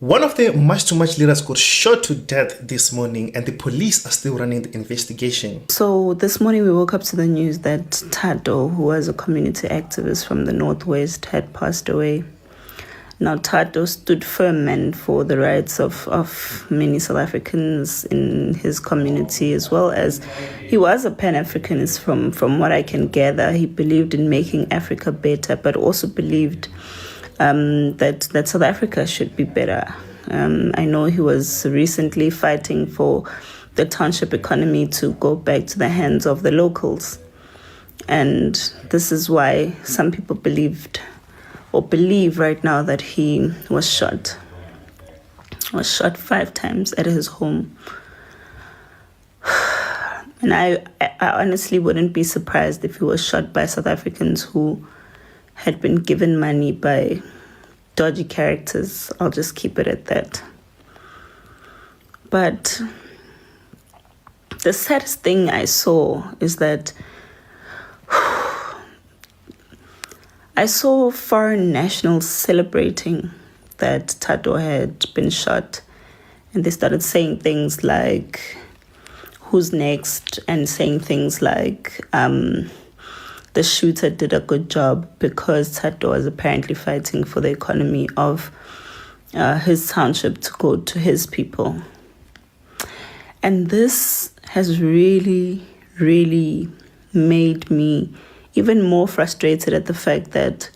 One of the March to March leaders got shot to death this morning, and the police are still running the investigation. So this morning we woke up to the news that Thato, who was a community activist from the Northwest, had passed away. Now, Thato stood firm and for the rights of many South Africans in his community, as well as he was a Pan-Africanist from what I can gather. He believed in making Africa better, but also believed that South Africa should be better. I know he was recently fighting for the township economy to go back to the hands of the locals. And this is why some people believe right now that he was shot. Was shot 5 times at his home. And I honestly wouldn't be surprised if he was shot by South Africans who had been given money by dodgy characters. I'll just keep it at that. But the saddest thing I saw is that I saw foreign nationals celebrating that Thato had been shot. And they started saying things like, who's next? And saying things like, the shooter did a good job because Thato was apparently fighting for the economy of his township to go to his people. And this has really, really made me even more frustrated at the fact that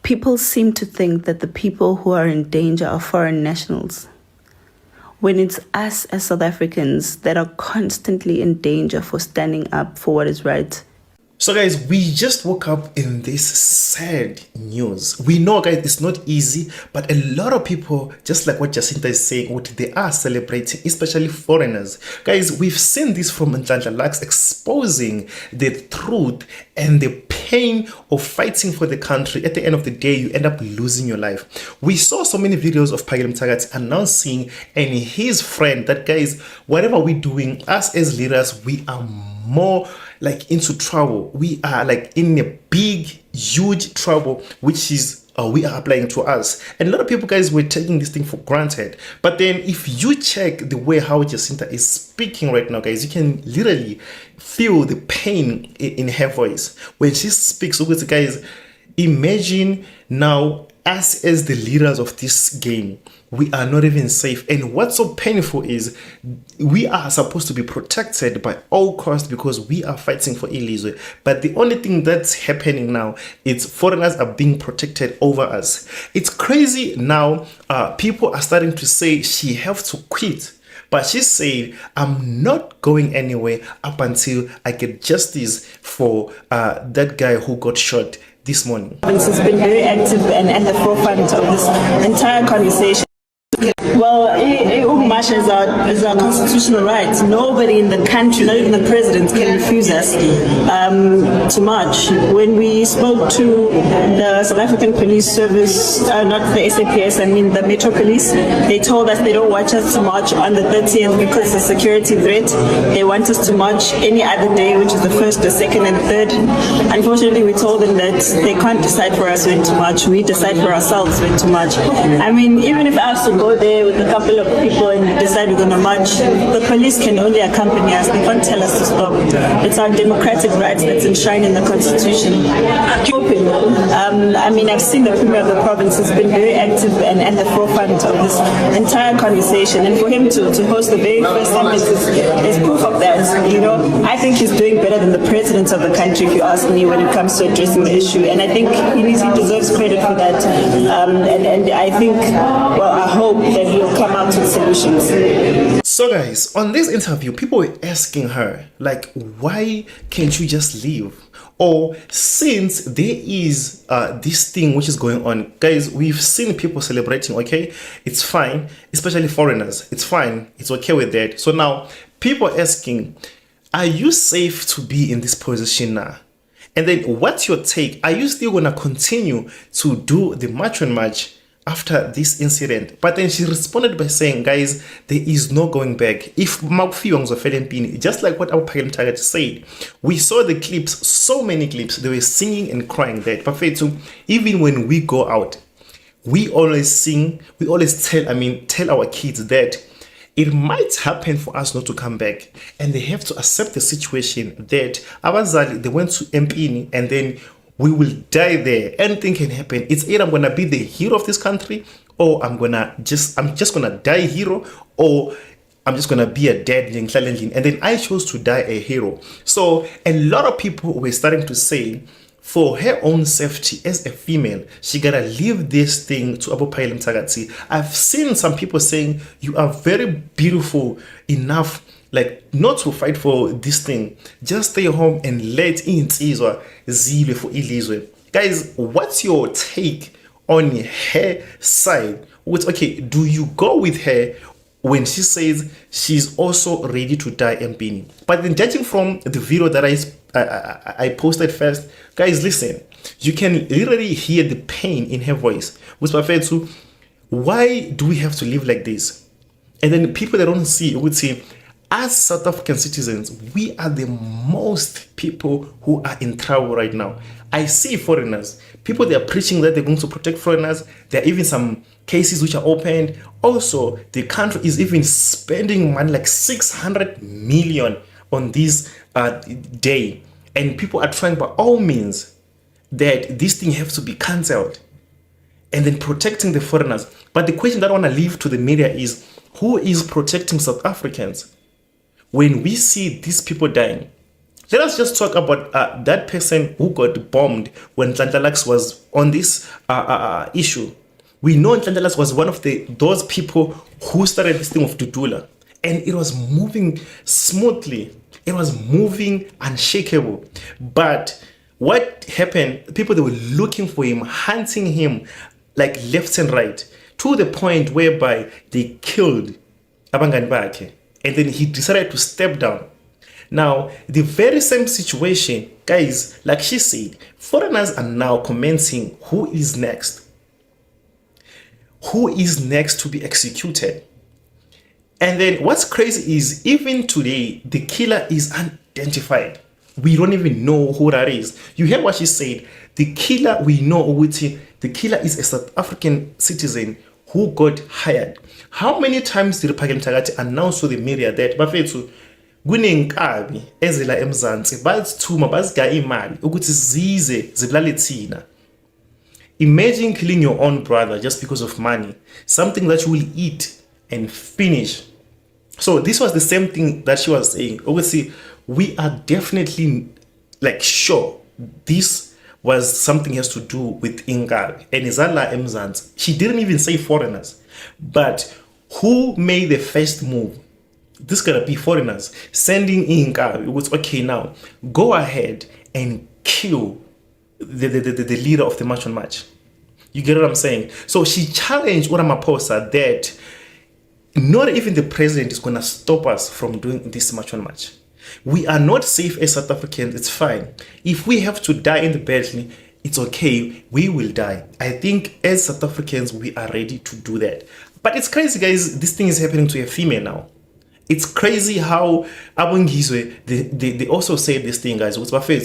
people seem to think that the people who are in danger are foreign nationals, when it's us as South Africans that are constantly in danger for standing up for what is right. So guys, we just woke up in this sad news. We know, guys, it's not easy, but a lot of people, just like what Jacinta is saying, what they are celebrating, especially foreigners. Guys, we've seen this from Nhlanhla Lux exposing the truth and the pain of fighting for the country. At the end of the day, you end up losing your life. We saw so many videos of Phakile Mthakathi announcing and his friend that, guys, whatever we're doing, us as leaders, we are more like into trouble. We are like in a big, huge trouble, which is we are applying to us. And a lot of people, guys, were taking this thing for granted. But then if you check the way how Jacinta is speaking right now, guys, you can literally feel the pain in her voice when she speaks. So guys, imagine now us as the leaders of this game, we are not even safe. And what's so painful is we are supposed to be protected by all costs because we are fighting for Ilizwe. But the only thing that's happening now is foreigners are being protected over us. It's crazy now. People are starting to say she has to quit. But she said, I'm not going anywhere up until I get justice for that guy who got shot this morning. Has been very active and at the forefront of this entire conversation. Well, March is our constitutional right. Nobody in the country, not even the president, can refuse us to march. When we spoke to the South African Police Service, not the SAPS, I mean the Metro Police, they told us they don't want us to march on the 30th because it's a security threat. They want us to march any other day, which is the 1st, the 2nd, and the 3rd. Unfortunately, we told them that they can't decide for us when to march. We decide for ourselves when to march. I mean, even if I have to go there with a couple of people and decide we're going to march, the police can only accompany us. They can't tell us to stop. It's our democratic rights that's enshrined in the Constitution. I mean, I've seen the Premier of the province has been very active and at the forefront of this entire conversation. And for him to host the very first summit is proof of that. You know, I think he's doing better than the president of the country, if you ask me, when it comes to addressing the issue. And I think he deserves credit for that. And I think, well, I hope that he'll come out with solutions. So guys, on this interview, people were asking her, like, why can't you just leave? Or since there is this thing which is going on, guys, we've seen people celebrating, okay? It's fine, especially foreigners. It's fine. It's okay with that. So now people are asking, are you safe to be in this position now? And then what's your take? Are you still going to continue to do the march on march after this incident? But then she responded by saying, guys, there is no going back. If just like what our Phakile Mthakathi said, we saw the clips, so many clips, they were singing and crying that. But even when we go out, we always sing, we always tell our kids that it might happen for us not to come back, and they have to accept the situation that abazali, they went to Mpini and then we will die there. Anything can happen. It's either I'm gonna be the hero of this country, or I'm just gonna die hero, or I'm just gonna be a dead and then I chose to die a hero. So a lot of people were starting to say, for her own safety as a female, she gotta leave this thing to Abophayile Mtshakazi. I've seen some people saying, you are very beautiful enough, like, not to fight for this thing. Just stay home and let insizwa zilwe for ilizwe. Guys, what's your take on her side? Okay, do you go with her when she says she's also ready to die Mpini? But then, judging from the video that I posted first, guys, listen, you can literally hear the pain in her voice. Why do we have to live like this? And then people that don't see would say, as South African citizens, we are the most people who are in trouble right now. I see foreigners, people, they are preaching that they're going to protect foreigners. There are even some cases which are opened. Also, the country is even spending money, like 600 million on this day. And people are trying by all means that this thing has to be cancelled, and then protecting the foreigners. But the question that I want to leave to the media is, who is protecting South Africans when we see these people dying? Let us just talk about that person who got bombed when Nhlanhla was on this issue. We know Nhlanhla was one of those people who started this thing of Dudula, and it was moving smoothly. It was moving unshakable. But what happened? People, they were looking for him, hunting him like left and right, to the point whereby they killed Abangani Bakhe, and then he decided to step down. Now, the very same situation, guys, like she said, foreigners are now commenting who is next. Who is next to be executed? And then what's crazy is, even today, the killer is unidentified. We don't even know who that is. You hear what she said? The killer, we know, the killer is a South African citizen who got hired. How many times did Abophayile Mtshakazi announce to the media that bafethu kunenkabi ezela eMzansi bazithuma bazigaya imali ukuthi zize zibulale thina? Imagine killing your own brother just because of money, something that you will eat and finish. So this was the same thing that she was saying. Obviously, we are definitely like sure this was something has to do with Inkabi and Izala eMzansi. She didn't even say foreigners, but who made the first move? This gotta be foreigners sending Inkabi. It was, okay, now go ahead and kill the leader of the March on March. You get what I'm saying? So she challenged Ramaphosa that not even the president is going to stop us from doing this March on March. We are not safe as South Africans. It's fine. If we have to die in the battle, it's okay. We will die. I think as South Africans, we are ready to do that. But it's crazy, guys. This thing is happening to a female now. It's crazy how Abongizwe, they also said this thing, guys.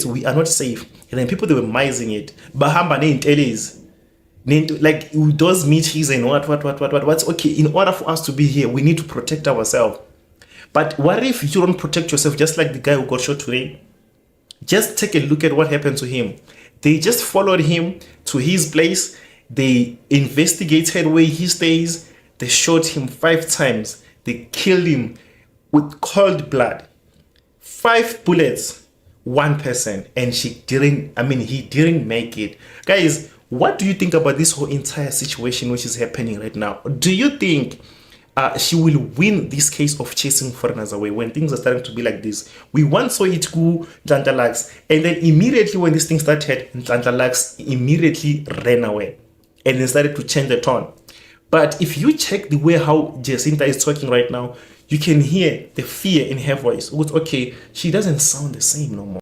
We are not safe. And then people, they were mising it. Bahamba ne intellis. Like those meetings and what's okay. In order for us to be here, we need to protect ourselves. But what if you don't protect yourself, just like the guy who got shot today? Just take a look at what happened to him. They just followed him to his place. They investigated where he stays. They shot him 5 times. They killed him with cold blood. 5 bullets, 1 person, and he didn't make it. Guys, what do you think about this whole entire situation which is happening right now? Do you think she will win this case of chasing foreigners away when things are starting to be like this? We once saw it go Nhlanhla, and then immediately when this thing started, Nhlanhla immediately ran away and then started to change the tone. But if you check the way how Jacinta is talking right now, you can hear the fear in her voice. Okay, she doesn't sound the same no more.